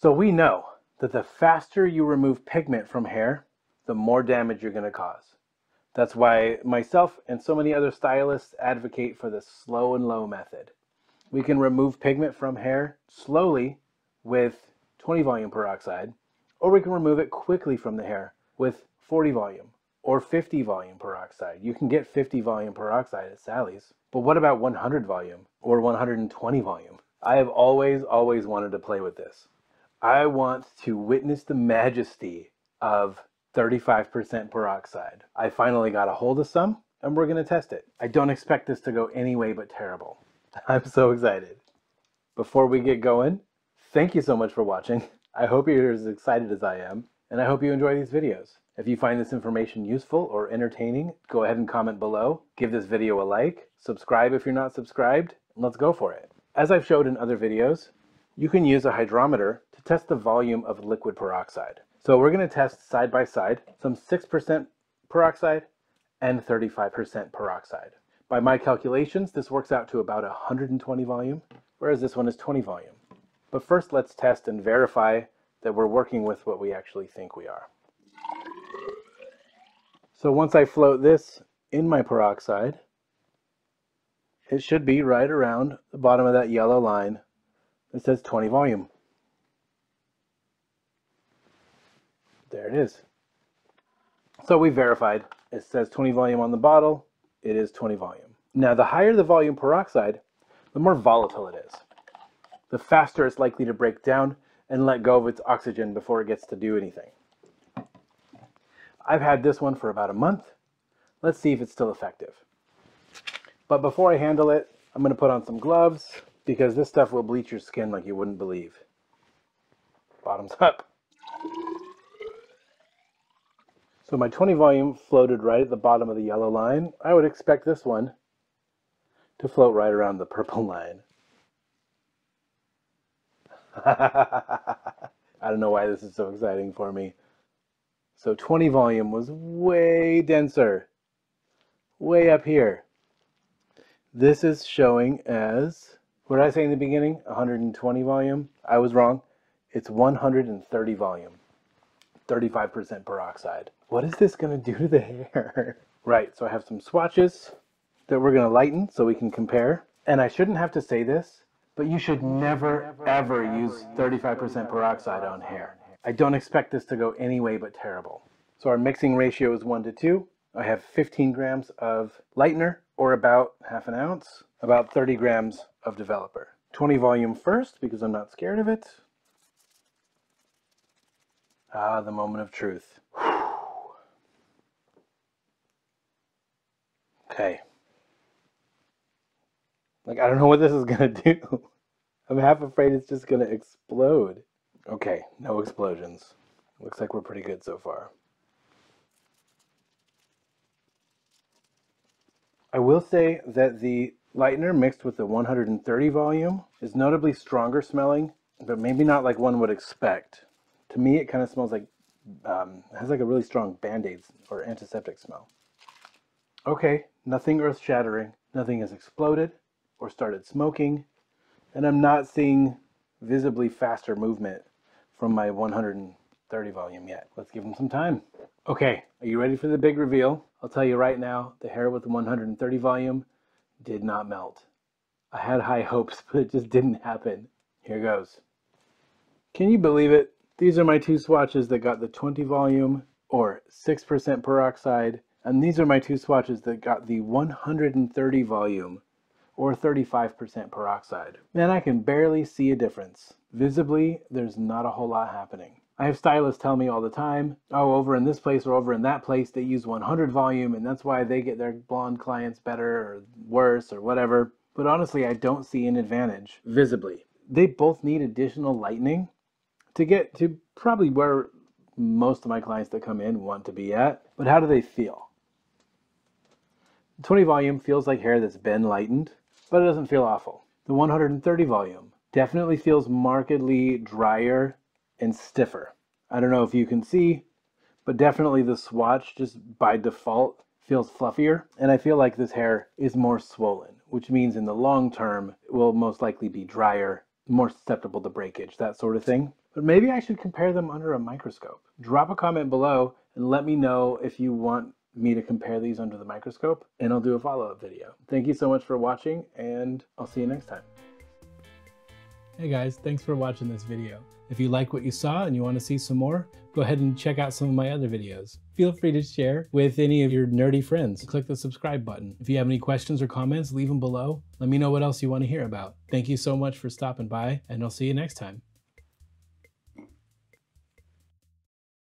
So we know that the faster you remove pigment from hair, the more damage you're going to cause. That's why myself and so many other stylists advocate for the slow and low method. We can remove pigment from hair slowly with 20 volume peroxide, or we can remove it quickly from the hair with 40 volume or 50 volume peroxide. You can get 50 volume peroxide at Sally's, but what about 100 volume or 120 volume? I have always wanted to play with this. I want to witness the majesty of 35% peroxide. I finally got a hold of some, and we're going to test it. I don't expect this to go any way but terrible. I'm so excited. Before we get going, thank you so much for watching. I hope you're as excited as I am, and I hope you enjoy these videos. If you find this information useful or entertaining, go ahead and comment below. Give this video a like, subscribe if you're not subscribed, and let's go for it. As I've showed in other videos, you can use a hydrometer to test the volume of liquid peroxide. So we're going to test side by side some 6% peroxide and 35% peroxide. By my calculations, this works out to about 120 volume, whereas this one is 20 volume. But first, let's test and verify that we're working with what we actually think we are. So once I float this in my peroxide, it should be right around the bottom of that yellow line that says 20 volume. There it is. So we verified. It says 20 volume on the bottle. It is 20 volume. Now, the higher the volume peroxide, the more volatile it is. The faster it's likely to break down and let go of its oxygen before it gets to do anything. I've had this one for about a month. Let's see if it's still effective. But before I handle it, I'm going to put on some gloves because this stuff will bleach your skin like you wouldn't believe. Bottoms up. So my 20 volume floated right at the bottom of the yellow line. I would expect this one to float right around the purple line. I don't know why this is so exciting for me. So 20 volume was way denser, way up here. This is showing as, what did I say in the beginning? 120 volume? I was wrong. It's 130 volume, 35% peroxide. What is this going to do to the hair? Right, so I have some swatches that we're going to lighten so we can compare. And I shouldn't have to say this, but you should never, ever use 35% peroxide on hair. I don't expect this to go any way but terrible. So our mixing ratio is 1 to 2. I have 15 grams of lightener, or about half an ounce, about 30 grams of developer. 20 volume first, because I'm not scared of it. Ah, the moment of truth. Okay. Like, I don't know what this is going to do. I'm half afraid it's just going to explode. Okay, no explosions. Looks like we're pretty good so far. I will say that the lightener mixed with the 130 volume is notably stronger smelling, but maybe not like one would expect. To me, it kind of smells like, has like a really strong Band-Aid or antiseptic smell. Okay, nothing earth-shattering. Nothing has exploded or started smoking, and I'm not seeing visibly faster movement from my 130 volume yet. Let's give them some time. Okay, are you ready for the big reveal? I'll tell you right now, the hair with the 130 volume did not melt. I had high hopes, but it just didn't happen. Here goes. Can you believe it? These are my two swatches that got the 20 volume or 6% peroxide, and these are my two swatches that got the 130 volume or 35% peroxide. Man, I can barely see a difference. Visibly, there's not a whole lot happening. I have stylists tell me all the time, oh, over in this place or over in that place, they use 100 volume and that's why they get their blonde clients better or worse or whatever. But honestly, I don't see an advantage visibly. They both need additional lightening to get to probably where most of my clients that come in want to be at. But how do they feel? 20 volume feels like hair that's been lightened, but it doesn't feel awful. The 130 volume definitely feels markedly drier and stiffer. I don't know if you can see, but definitely the swatch just by default feels fluffier, and I feel like this hair is more swollen, which means in the long term it will most likely be drier, more susceptible to breakage, that sort of thing. but maybe I should compare them under a microscope. Drop a comment below and let me know if you want me to compare these under the microscope, and I'll do a follow-up video. Thank you so much for watching, and I'll see you next time. Hey guys, thanks for watching this video. If you like what you saw and you want to see some more, go ahead and check out some of my other videos. Feel free to share with any of your nerdy friends. Click the subscribe button. If you have any questions or comments, leave them below. Let me know what else you want to hear about. Thank you so much for stopping by, and I'll see you next time.